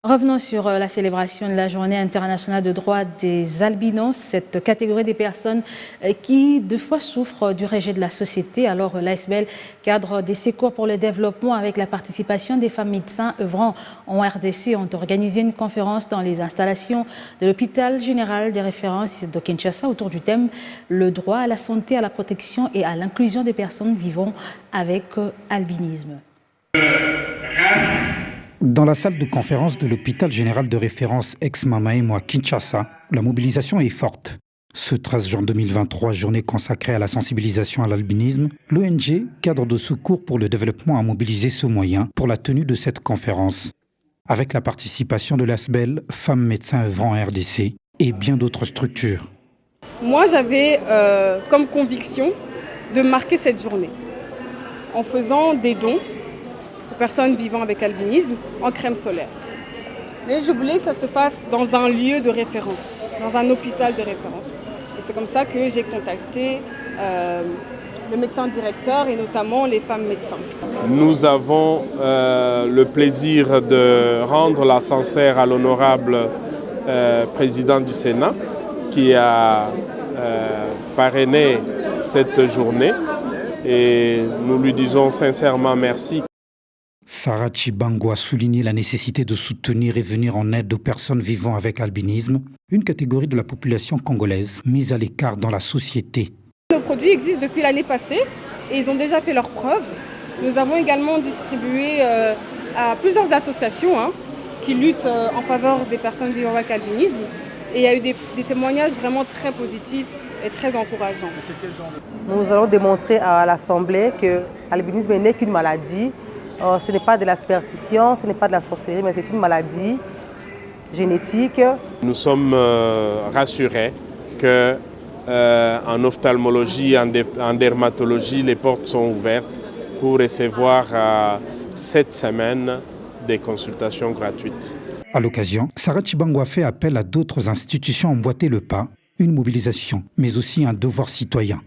Revenons sur la célébration de la Journée internationale de droits des albinos, cette catégorie des personnes qui, de fois, souffrent du rejet de la société. Alors, l'ASBL cadre des secours pour le développement avec la participation des femmes médecins œuvrant en RDC ont organisé une conférence dans les installations de l'hôpital général des références de Kinshasa autour du thème « Le droit à la santé, à la protection et à l'inclusion des personnes vivant avec albinisme ». Dans la salle de conférence de l'hôpital général de référence ex-Mamaemo à Kinshasa, la mobilisation est forte. Ce 13 juin 2023, journée consacrée à la sensibilisation à l'albinisme, l'ONG Cadre de secours pour le développement a mobilisé ce moyen pour la tenue de cette conférence. Avec la participation de l'ASBL, Femmes Médecins œuvrant en RDC et bien d'autres structures. Moi, j'avais comme conviction de marquer cette journée en faisant des dons aux personnes vivant avec albinisme en crème solaire. Mais je voulais que ça se fasse dans un lieu de référence, dans un hôpital de référence. Et c'est comme ça que j'ai contacté le médecin directeur et notamment les femmes médecins. Nous avons le plaisir de rendre la sincère à l'honorable président du Sénat qui a parrainé cette journée et nous lui disons sincèrement merci. Sarah Chibango a souligné la nécessité de soutenir et venir en aide aux personnes vivant avec albinisme, une catégorie de la population congolaise mise à l'écart dans la société. Nos produits existent depuis l'année passée et ils ont déjà fait leurs preuves. Nous avons également distribué à plusieurs associations qui luttent en faveur des personnes vivant avec albinisme et il y a eu des témoignages vraiment très positifs et très encourageants. Nous allons démontrer à l'Assemblée que l'albinisme n'est qu'une maladie. Ce n'est pas de la superstition, ce n'est pas de la sorcellerie, mais c'est une maladie génétique. Nous sommes rassurés qu'en ophtalmologie, en dermatologie, les portes sont ouvertes pour recevoir cette semaine des consultations gratuites. À l'occasion, Sarah Chibango a fait appel à d'autres institutions à emboîter le pas, une mobilisation, mais aussi un devoir citoyen.